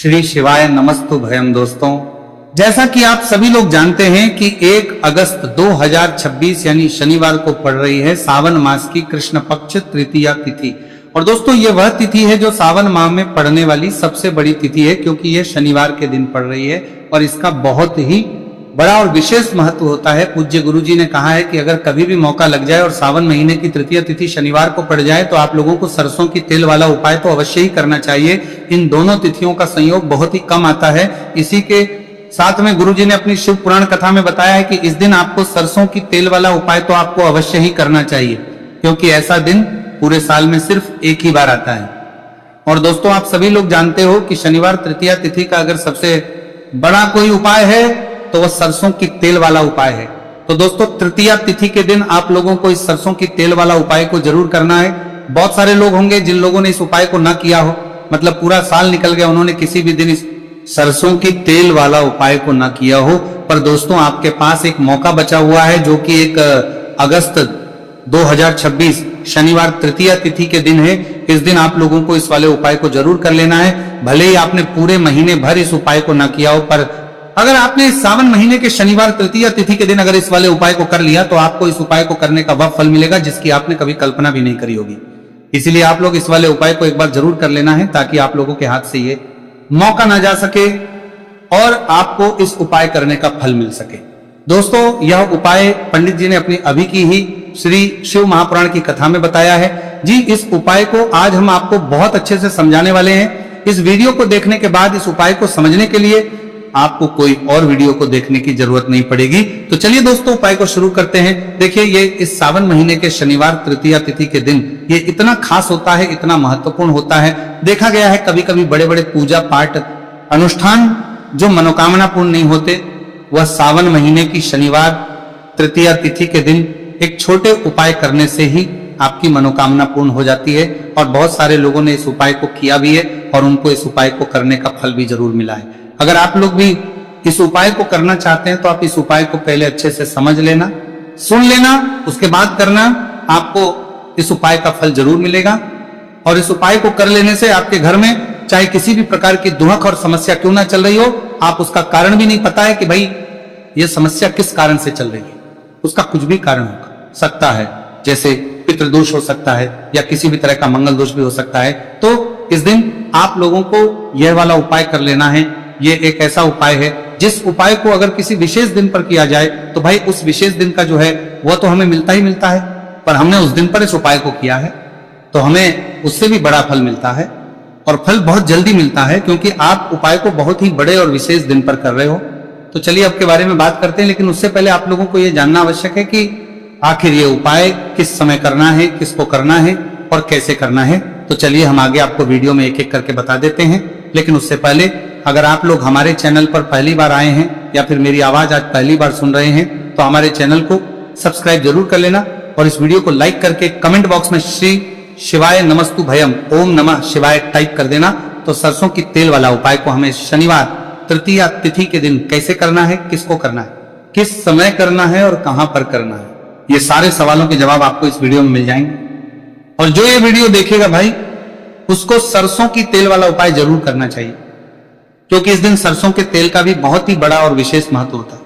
श्री शिवाय नमस्तु भयम। दोस्तों, जैसा कि आप सभी लोग जानते हैं कि 1 अगस्त 2026 यानी शनिवार को पड़ रही है सावन मास की कृष्ण पक्ष तृतीया तिथि। और दोस्तों, ये वह तिथि है जो सावन माह में पड़ने वाली सबसे बड़ी तिथि है, क्योंकि ये शनिवार के दिन पड़ रही है और इसका बहुत ही बड़ा और विशेष महत्व होता है। पूज्य गुरु जी ने कहा है कि अगर कभी भी मौका लग जाए और सावन महीने की तृतीय तिथि शनिवार को पड़ जाए तो आप लोगों को सरसों की तेल वाला उपाय तो अवश्य ही करना चाहिए। इन दोनों तिथियों का संयोग बहुत ही कम आता है। इसी के साथ में गुरु जी ने अपनी शिव पुराण कथा में बताया है कि इस दिन आपको सरसों की तेल वाला उपाय तो आपको अवश्य ही करना चाहिए, क्योंकि ऐसा दिन पूरे साल में सिर्फ एक ही बार आता है। और दोस्तों, आप सभी लोग जानते हो कि शनिवार तृतीया तिथि का अगर सबसे बड़ा कोई उपाय है तो वह सरसों की तेल वाला उपाय है। तो दोस्तों, तृतीया तिथि के दिन आप लोगों को इस सरसों की तेल वाला उपाय को जरूर करना है। बहुत सारे लोग होंगे जिन लोगों ने इस उपाय को ना किया हो, मतलब पूरा साल निकल गया, उन्होंने किसी भी दिन इस सरसों की तेल वाला उपाय को ना किया हो। पर दोस्तों, आपके पास एक मौका बचा हुआ है जो कि 1 अगस्त 2026 शनिवार तृतीया तिथि के दिन है। इस दिन आप लोगों को इस वाले उपाय को जरूर कर लेना है। भले ही आपने पूरे महीने भर इस उपाय को ना किया हो, पर अगर आपने सावन महीने के शनिवार तृतीया तिथि के दिन अगर इस वाले उपाय को कर लिया तो आपको इस उपाय को करने का वह फल मिलेगा जिसकी आपने कभी कल्पना भी नहीं करी होगी। इसीलिए आप लोग इस वाले उपाय को एक बार जरूर कर लेना है, ताकि आप लोगों के हाथ से ये मौका ना जा सके और आपको इस उपाय करने का फल मिल सके। दोस्तों, यह उपाय पंडित जी ने अपनी अभी की ही श्री शिव महापुराण की कथा में बताया है जी। इस उपाय को आज हम आपको बहुत अच्छे से समझाने वाले हैं। इस वीडियो को देखने के बाद इस उपाय को समझने के लिए आपको कोई और वीडियो को देखने की जरूरत नहीं पड़ेगी। तो चलिए दोस्तों, उपाय को शुरू करते हैं। देखिए, ये इस सावन महीने के शनिवार तृतीया तिथि के दिन ये इतना खास होता है, इतना महत्वपूर्ण होता है। देखा गया है कभी कभी बड़े बड़े पूजा पाठ अनुष्ठान जो मनोकामना पूर्ण नहीं होते, वह सावन महीने की शनिवार तृतीया तिथि के दिन एक छोटे उपाय करने से ही आपकी मनोकामना पूर्ण हो जाती है। और बहुत सारे लोगों ने इस उपाय को किया भी है और उनको इस उपाय को करने का फल भी जरूर मिला है। अगर आप लोग भी इस उपाय को करना चाहते हैं तो आप इस उपाय को पहले अच्छे से समझ लेना, सुन लेना, उसके बाद करना। आपको इस उपाय का फल जरूर मिलेगा। और इस उपाय को कर लेने से आपके घर में चाहे किसी भी प्रकार की दुख और समस्या क्यों ना चल रही हो, आप उसका कारण भी नहीं पता है कि भाई ये समस्या किस कारण से चल रही है, उसका कुछ भी कारण हो सकता है। जैसे पितृदोष हो सकता है या किसी भी तरह का मंगल दोष भी हो सकता है। तो इस दिन आप लोगों को यह वाला उपाय कर लेना है। ये एक ऐसा उपाय है जिस उपाय को अगर किसी विशेष दिन पर किया जाए तो भाई उस विशेष दिन का जो है वह तो हमें मिलता ही मिलता है, पर हमने उस दिन पर इस उपाय को किया है तो हमें उससे भी बड़ा फल मिलता है। और फल बहुत जल्दी मिलता है, क्योंकि आप उपाय को बहुत ही बड़े और विशेष दिन पर कर रहे हो। तो चलिए अब के बारे में बात करते हैं, लेकिन उससे पहले आप लोगों को यह जानना आवश्यक है कि आखिर ये उपाय किस समय करना है, किसको करना है और कैसे करना है। तो चलिए हम आगे आपको वीडियो में एक एक करके बता देते हैं। लेकिन उससे पहले, अगर आप लोग हमारे चैनल पर पहली बार आए हैं या फिर मेरी आवाज आज पहली बार सुन रहे हैं तो हमारे चैनल को सब्सक्राइब जरूर कर लेना और इस वीडियो को लाइक करके कमेंट बॉक्स में श्री शिवाय नमस्तु भयम ओम नमः शिवाय टाइप कर देना। तो सरसों की तेल वाला उपाय को हमें शनिवार तृतीया तिथि के दिन कैसे करना है, किसको करना है, किस समय करना है और कहां पर करना है, ये सारे सवालों के जवाब आपको इस वीडियो में मिल जाएंगे। और जो ये वीडियो देखेगा भाई, उसको सरसों की तेल वाला उपाय जरूर करना चाहिए, क्योंकि इस दिन सरसों के तेल का भी बहुत ही बड़ा और विशेष महत्व होता है।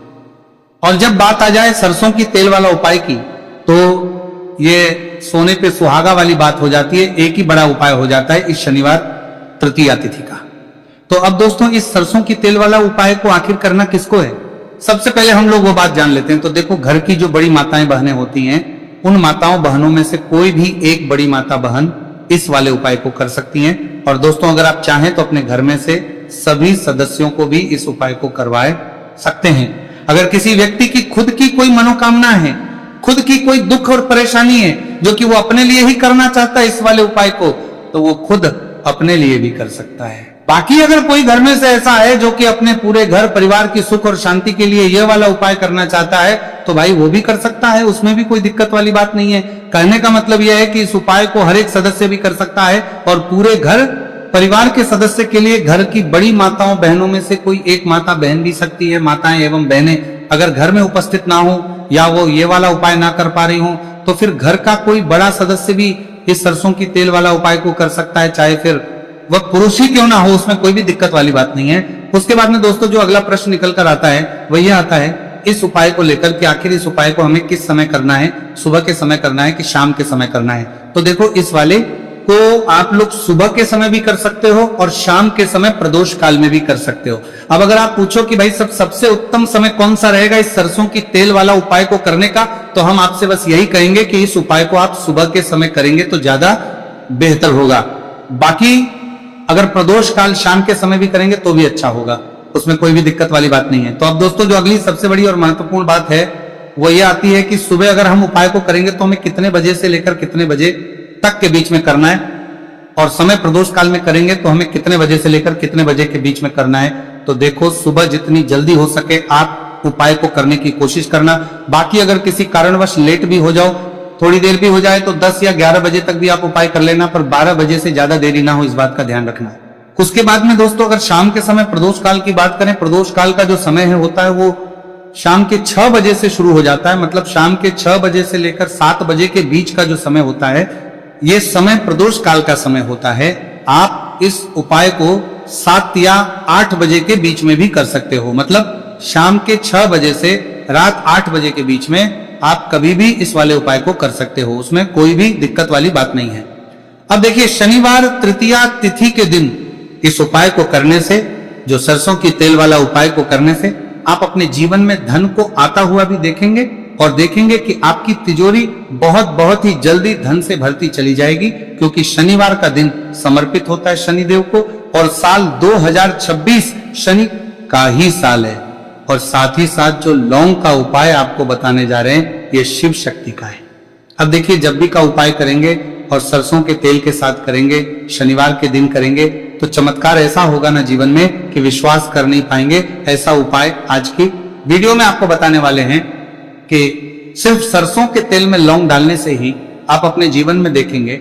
और जब बात आ जाए सरसों की तेल वाला उपाय की, तो ये सोने पे सुहागा वाली बात हो जाती है। एक ही बड़ा उपाय हो जाता है इस शनिवार तृतीया तिथि का। तो अब दोस्तों, इस सरसों की तेल वाला उपाय को आखिर करना किसको है, सबसे पहले हम लोग वो बात जान लेते हैं। तो देखो, घर की जो बड़ी माताएं बहनें होती हैं, उन माताओं बहनों में से कोई भी एक बड़ी माता बहन इस वाले उपाय को कर सकती हैं। और दोस्तों, अगर आप चाहें तो अपने घर में से सभी सदस्यों को भी इस उपाय को करवाए सकते हैं। अगर किसी व्यक्ति की खुद की कोई मनोकामना है, खुद की कोई दुख और परेशानी है जो कि वो अपने लिए ही करना चाहता है इस वाले उपाय को, तो वो खुद अपने लिए भी कर सकता है। बाकी अगर कोई घर में से ऐसा है जो कि अपने पूरे घर परिवार की सुख और शांति के लिए यह वाला उपाय करना चाहता है, तो भाई वो भी कर सकता है, उसमें भी कोई दिक्कत वाली बात नहीं है। कहने का मतलब यह है कि इस उपाय को हर एक सदस्य भी कर सकता है और पूरे घर परिवार के सदस्य के लिए घर की बड़ी माताओं बहनों में से कोई एक माता बहन भी सकती है। माताएं एवं बहनें अगर घर में उपस्थित ना हो या वो ये वाला उपाय ना कर पा रही हो, तो फिर घर का कोई बड़ा सदस्य भी इस सरसों की तेल वाला उपाय को कर सकता है। चाहे फिर वह पुरुष ही क्यों ना हो, उसमें कोई भी दिक्कत वाली बात नहीं है। उसके बाद में दोस्तों जो अगला प्रश्न निकल कर आता है वह यह आता है इस उपाय को लेकर कि आखिर इस उपाय को हमें किस समय करना है, सुबह के समय करना है कि शाम के समय करना है। तो देखो इस वाले को आप लोग सुबह के समय भी कर सकते हो और शाम के समय प्रदोष काल में भी कर सकते हो। अब अगर आप पूछो कि भाई सबसे उत्तम समय कौन सा रहेगा इस सरसों की तेल वाला उपाय को करने का, तो हम आपसे बस यही कहेंगे कि इस उपाय को आप सुबह के समय करेंगे तो ज्यादा बेहतर होगा। बाकी अगर प्रदोष काल शाम के समय भी करेंगे तो भी अच्छा होगा, उसमें कोई भी दिक्कत वाली बात नहीं है। तो अब दोस्तों जो अगली सबसे बड़ी और महत्वपूर्ण बात है वो ये आती है कि सुबह अगर हम उपाय को करेंगे तो हमें कितने बजे से लेकर कितने बजे तक के बीच में करना है, और समय प्रदोष काल में करेंगे तो हमें कितने बजे से लेकर कितने बजे के बीच में करना है। तो देखो सुबह जितनी जल्दी हो सके आप उपाय को करने की कोशिश करना। बाकी अगर किसी कारणवश लेट भी हो जाओ, थोड़ी देर भी हो जाए तो 10 या 11 बजे तक भी आप उपाय कर लेना, पर 12 बजे से ज्यादा देरी ना हो, इस बात का ध्यान रखना। उसके बाद में दोस्तों अगर शाम के समय प्रदोष काल की बात करें, प्रदोष काल का जो समय है होता है वो शाम के 6 बजे से शुरू हो जाता है। मतलब शाम के 6 बजे से लेकर 7 बजे के बीच का जो समय होता है ये समय प्रदोष काल का समय होता है। आप इस उपाय को 7 या 8 बजे के बीच में भी कर सकते हो। मतलब शाम के 6 बजे से रात 8 बजे के बीच में आप कभी भी इस वाले उपाय को कर सकते हो, उसमें कोई भी दिक्कत वाली बात नहीं है। अब देखिए शनिवार तृतीया तिथि के दिन इस उपाय को करने से, जो सरसों की तेल वाला उपाय को करने से आप अपने जीवन में धन को आता हुआ भी देखेंगे और देखेंगे कि आपकी तिजोरी बहुत ही जल्दी धन से भरती चली जाएगी, क्योंकि शनिवार का दिन समर्पित होता है शनिदेव को और साल 2026 शनि का ही साल है। और साथ ही साथ जो लौंग का उपाय आपको बताने जा रहे हैं ये शिव शक्ति का है। अब देखिए जब भी का उपाय करेंगे और सरसों के तेल के साथ करेंगे, शनिवार के दिन करेंगे, तो चमत्कार ऐसा होगा ना जीवन में कि विश्वास कर नहीं पाएंगे। ऐसा उपाय आज की वीडियो में आपको बताने वाले हैं कि सिर्फ सरसों के तेल में लौंग डालने से ही आप अपने जीवन में देखेंगे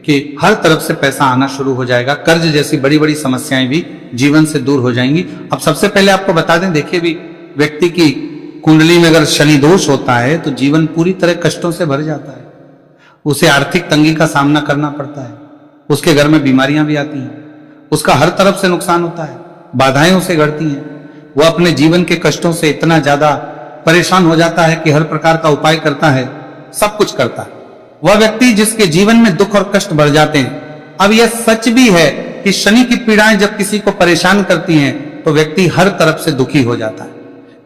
कि हर तरफ से पैसा आना शुरू हो जाएगा, कर्ज जैसी बड़ी बड़ी समस्याएं भी जीवन से दूर हो जाएंगी। अब सबसे पहले आपको बता दें, देखिए भी व्यक्ति की कुंडली में अगर शनि दोष होता है तो जीवन पूरी तरह कष्टों से भर जाता है, उसे आर्थिक तंगी का सामना करना पड़ता है, उसके घर में बीमारियां भी आती हैं, उसका हर तरफ से नुकसान होता है, बाधाएं उसे घड़ती हैं, वह अपने जीवन के कष्टों से इतना ज्यादा परेशान हो जाता है कि हर प्रकार का उपाय करता है, सब कुछ करता है। वह व्यक्ति जिसके जीवन में दुख और कष्ट बढ़ जाते हैं। अब यह सच भी है कि शनि की पीड़ाएं जब किसी को परेशान करती हैं तो व्यक्ति हर तरफ से दुखी हो जाता है।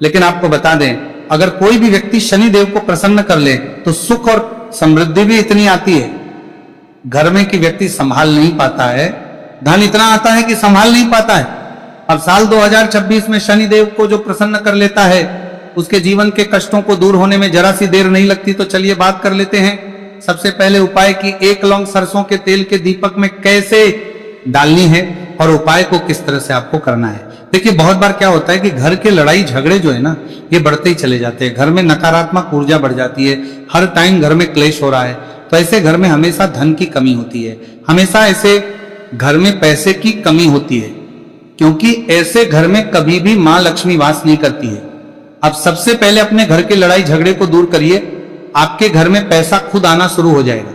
लेकिन आपको बता दें, अगर कोई भी व्यक्ति शनि देव को प्रसन्न कर ले तो सुख और समृद्धि भी इतनी आती है, घर में कि व्यक्ति संभाल नहीं पाता है, धन इतना आता है कि संभाल नहीं पाता है। अब साल 2026 में शनि देव को जो प्रसन्न कर लेता है उसके जीवन के कष्टों को दूर होने में जरा सी देर नहीं लगती। तो चलिए बात कर लेते हैं सबसे पहले उपाय की, 1 लौंग सरसों के तेल के दीपक में कैसे डालनी है और उपाय को किस तरह से आपको करना है। देखिए बहुत बार क्या होता है कि घर के लड़ाई झगड़े जो है ना ये बढ़ते ही चले जाते हैं, घर में नकारात्मक ऊर्जा बढ़ जाती है, हर टाइम घर में क्लेश हो रहा है, तो ऐसे घर में हमेशा धन की कमी होती है, हमेशा ऐसे घर में पैसे की कमी होती है, क्योंकि ऐसे घर में कभी भी मां लक्ष्मी वास नहीं करती है। अब सबसे पहले अपने घर के लड़ाई झगड़े को दूर करिए, आपके घर में पैसा खुद आना शुरू हो जाएगा।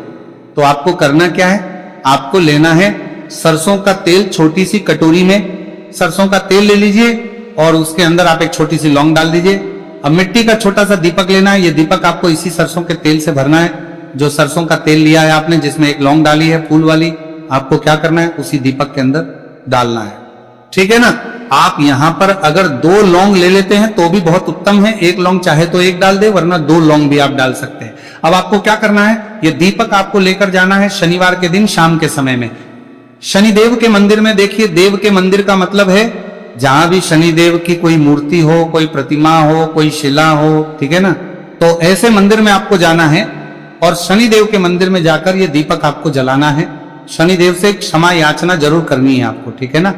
तो आपको करना क्या है, आपको लेना है सरसों का तेल, छोटी सी कटोरी में सरसों का तेल ले लीजिए और उसके अंदर आप एक छोटी सी लौंग डाल दीजिए। अब मिट्टी का छोटा सा दीपक लेना है, ये दीपक आपको इसी सरसों के तेल से भरना है। जो सरसों का तेल लिया है आपने, जिसमें एक लौंग डाली है फूल वाली, आपको क्या करना है उसी दीपक के अंदर डालना है, ठीक है ना। आप यहां पर अगर 2 लौंग ले लेते हैं तो भी बहुत उत्तम है, 1 लौंग चाहे तो 1 डाल दे, वरना 2 लौंग भी आप डाल सकते हैं। अब आपको क्या करना है, ये दीपक आपको लेकर जाना है शनिवार के दिन शाम के समय में शनिदेव के मंदिर में। देखिए देव के मंदिर का मतलब है जहां भी शनिदेव की कोई मूर्ति हो, कोई प्रतिमा हो, कोई शिला हो, ठीक है ना, तो ऐसे मंदिर में आपको जाना है और शनिदेव के मंदिर में जाकर ये दीपक आपको जलाना है। शनिदेव से क्षमा याचना जरूर करनी है आपको, ठीक है ना।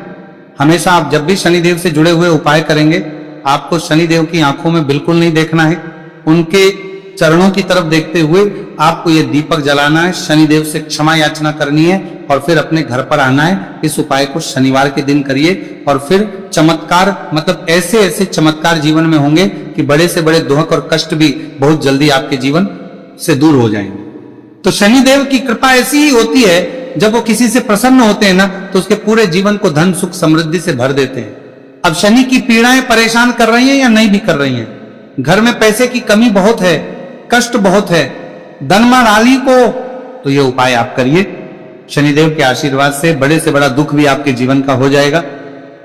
हमेशा आप जब भी शनिदेव से जुड़े हुए उपाय करेंगे आपको शनिदेव की आंखों में बिल्कुल नहीं देखना है, उनके चरणों की तरफ देखते हुए आपको ये दीपक जलाना है, शनिदेव से क्षमा याचना करनी है और फिर अपने घर पर आना है। इस उपाय को शनिवार के दिन करिए और फिर चमत्कार, मतलब ऐसे ऐसे चमत्कार जीवन में होंगे कि बड़े से बड़े दुख और कष्ट भी बहुत जल्दी आपके जीवन से दूर हो जाएंगे। तो शनिदेव की कृपा ऐसी ही होती है जब वो किसी से प्रसन्न होते हैं ना तो उसके पूरे जीवन को धन सुख समृद्धि से भर देते हैं। अब शनि की पीड़ाएं परेशान कर रही हैं या नहीं भी कर रही हैं, घर में पैसे की कमी बहुत है, कष्ट बहुत है, धनमाराली को, तो ये उपाय आप करिए। शनिदेव के आशीर्वाद से बड़ा दुख भी आपके जीवन का हो जाएगा।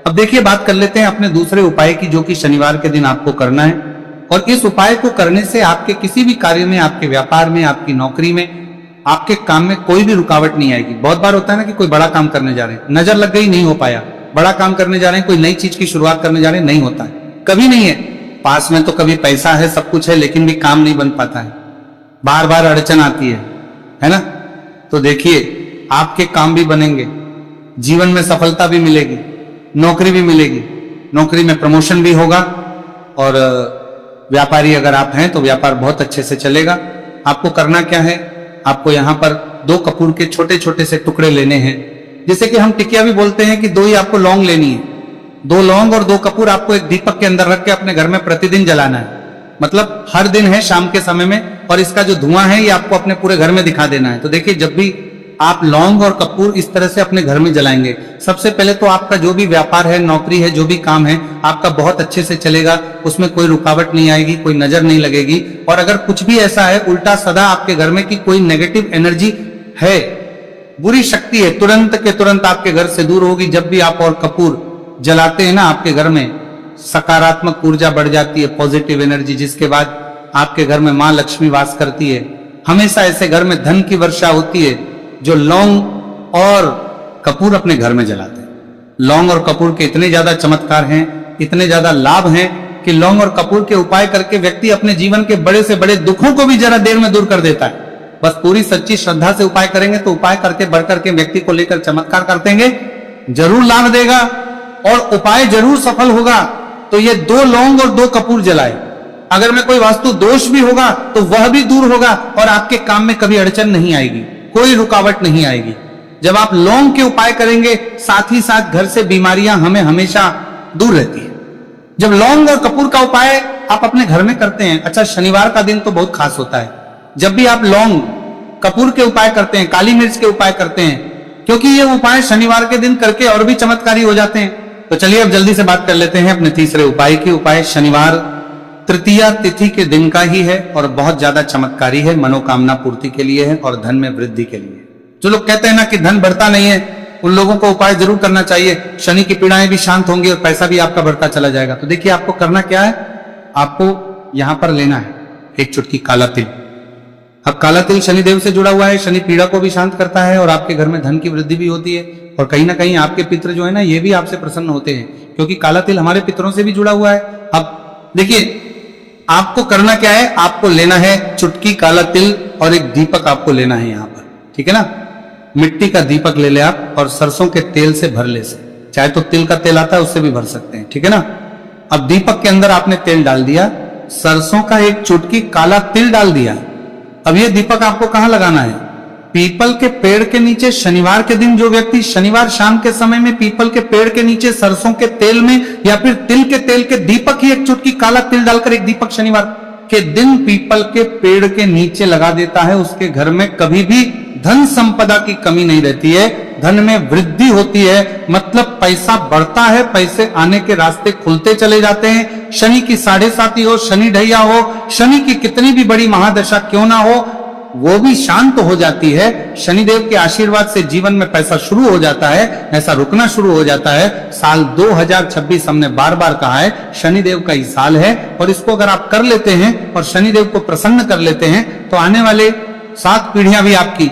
अब देखिए बात कर लेते हैं अपने दूसरे उपाय की, जो कि शनिवार के दिन आपको करना है। और इस उपाय को करने से आपके किसी भी कार्य में, आपके व्यापार में, आपकी नौकरी में, आपके काम में कोई भी रुकावट नहीं आएगी। बहुत बार होता है ना कि कोई बड़ा काम करने जा रहे हैं, नजर लग गई, नहीं हो पाया, बड़ा काम करने जा रहे हैं, कोई नई चीज की शुरुआत करने जा रहे हैं, नहीं होता है, कभी नहीं है। पास में तो कभी पैसा है, सब कुछ है, लेकिन भी काम नहीं बन पाता है, बार बार अड़चन आती है ना। तो देखिए आपके काम भी बनेंगे, जीवन में सफलता भी मिलेगी, नौकरी भी मिलेगी, नौकरी में प्रमोशन भी होगा, और व्यापारी अगर आप हैं तो व्यापार बहुत अच्छे से चलेगा। आपको करना क्या है, आपको यहां पर 2 कपूर के छोटे छोटे से टुकड़े लेने हैं, जैसे कि हम टिकिया भी बोलते हैं कि 2 ही आपको लौंग लेनी है। 2 लौंग और 2 कपूर आपको एक दीपक के अंदर रख के अपने घर में प्रतिदिन जलाना है, मतलब हर दिन है शाम के समय में, और इसका जो धुआं है ये आपको अपने पूरे घर में दिखा देना है। तो देखिए जब भी आप लौंग और कपूर इस तरह से अपने घर में जलाएंगे, सबसे पहले तो आपका जो भी व्यापार है, नौकरी है, जो भी काम है, आपका बहुत अच्छे से चलेगा, उसमें कोई रुकावट नहीं आएगी, कोई नजर नहीं लगेगी। और अगर कुछ भी ऐसा है उल्टा सदा आपके घर में कि कोई नेगेटिव एनर्जी है, बुरी शक्ति है, तुरंत के तुरंत आपके घर से दूर होगी। जब भी आप और कपूर जलाते हैं ना, आपके घर में सकारात्मक ऊर्जा बढ़ जाती है, पॉजिटिव एनर्जी, जिसके बाद आपके घर में मां लक्ष्मी वास करती है। हमेशा ऐसे घर में धन की वर्षा होती है जो लौंग और कपूर अपने घर में जलाते हैं। लौंग और कपूर के इतने ज्यादा चमत्कार हैं, इतने ज्यादा लाभ हैं कि लौंग और कपूर के उपाय करके व्यक्ति अपने जीवन के बड़े से बड़े दुखों को भी जरा देर में दूर कर देता है। बस पूरी सच्ची श्रद्धा से उपाय करेंगे तो उपाय करके बढ़कर के व्यक्ति को लेकर चमत्कार कर देंगे, जरूर लाभ देगा और उपाय जरूर सफल होगा। तो ये 2 लौंग और 2 कपूर जलाए, अगर में कोई वास्तु दोष भी होगा तो वह भी दूर होगा और आपके काम में कभी अड़चन नहीं आएगी, कोई रुकावट नहीं आएगी। जब आप लौंग के उपाय करेंगे, साथ ही साथ घर से बीमारियां हमें हमेशा दूर रहती है। जब लौंग और कपूर का उपाय आप अपने घर में करते हैं, अच्छा शनिवार का दिन तो बहुत खास होता है, जब भी आप लौंग कपूर के उपाय करते हैं, काली मिर्च के उपाय करते हैं, क्योंकि ये उपाय शनिवार के दिन करके और भी चमत्कारी हो जाते हैं। तो चलिए अब जल्दी से बात कर लेते हैं अपने तीसरे उपाय की। उपाय शनिवार तृतीया तिथि के दिन का ही है और बहुत ज्यादा चमत्कारी है, मनोकामना पूर्ति के लिए है और धन में वृद्धि के लिए। जो लोग कहते हैं ना कि धन बढ़ता नहीं है, उन लोगों को उपाय जरूर करना चाहिए, शनि की पीड़ाएं भी शांत होंगी और पैसा भी आपका बढ़ता चला जाएगा। तो देखिए आपको करना क्या है, आपको यहां पर लेना है 1 चुटकी काला तिल। अब काला तिल शनिदेव से जुड़ा हुआ है, शनि पीड़ा को भी शांत करता है और आपके घर में धन की वृद्धि भी होती है, और कहीं ना कहीं आपके पितृ जो है ना, ये भी आपसे प्रसन्न होते हैं, क्योंकि काला तिल हमारे पितरों से भी जुड़ा हुआ है। अब देखिए आपको करना क्या है, आपको लेना है चुटकी काला तिल और एक दीपक आपको लेना है यहां पर, ठीक है ना। मिट्टी का दीपक ले ले आप और सरसों के तेल से भर ले से, चाहे तो तिल का तेल आता है उससे भी भर सकते हैं, ठीक है ना। अब दीपक के अंदर आपने तेल डाल दिया, सरसों का 1 चुटकी काला तिल डाल दिया। अब ये दीपक आपको कहां लगाना है, पीपल के पेड़ के नीचे। शनिवार के दिन जो व्यक्ति शनिवार शाम के समय में पीपल के पेड़ के नीचे सरसों के तेल में या फिर तिल के तेल के दीपक ही 1 चुटकी काला तिल डालकर एक दीपक शनिवार के दिन पीपल के पेड़ के नीचे लगा देता है, उसके घर में कभी भी धन संपदा की कमी नहीं रहती है, धन में वृद्धि होती है, मतलब पैसा बढ़ता है, पैसे आने के रास्ते खुलते चले जाते हैं। शनि की 7.5 हो, शनि ढैया हो, शनि की कितनी भी बड़ी महादशा क्यों ना हो, वो भी शांत हो जाती है। शनिदेव के आशीर्वाद से जीवन में पैसा शुरू हो जाता है, ऐसा रुकना शुरू हो जाता है। साल 2026 हमने बार बार कहा है शनिदेव का ही साल है, और इसको अगर आप कर लेते हैं और शनिदेव को प्रसन्न कर लेते हैं तो आने वाले 7 पीढ़ियां भी आपकी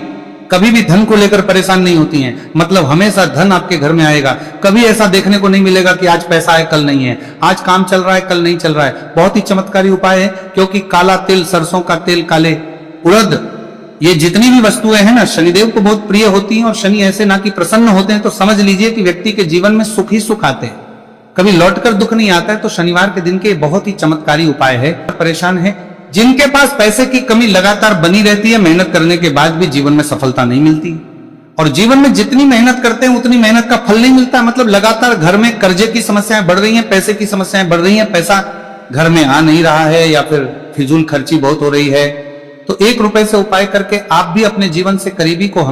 कभी भी धन को लेकर परेशान नहीं होती हैं, मतलब हमेशा धन आपके घर में आएगा। कभी ऐसा देखने को नहीं मिलेगा कि आज पैसा है कल नहीं है, आज काम चल रहा है कल नहीं चल रहा है। बहुत ही चमत्कारी उपाय है, क्योंकि काला तिल, सरसों का तेल, काले उड़द, ये जितनी भी वस्तुएं हैं ना शनिदेव को बहुत प्रिय होती हैं, और शनि ऐसे ना कि प्रसन्न होते हैं तो समझ लीजिए कि व्यक्ति के जीवन में सुख ही सुख आते हैं, कभी लौटकर दुख नहीं आता है। तो शनिवार के दिन के बहुत ही चमत्कारी उपाय है। परेशान है, जिनके पास पैसे की कमी लगातार बनी रहती है, मेहनत करने के बाद भी जीवन में सफलता नहीं मिलती, और जीवन में जितनी मेहनत करते हैं उतनी मेहनत का फल नहीं मिलता, मतलब लगातार घर में कर्जे की समस्याएं बढ़ रही हैं, पैसे की समस्याएं बढ़ रही हैं, पैसा घर में आ नहीं रहा है या फिर फिजूल खर्ची बहुत हो रही है। तो 1 रुपए से उपाय करके आप भी अपने जीवन से करीबी को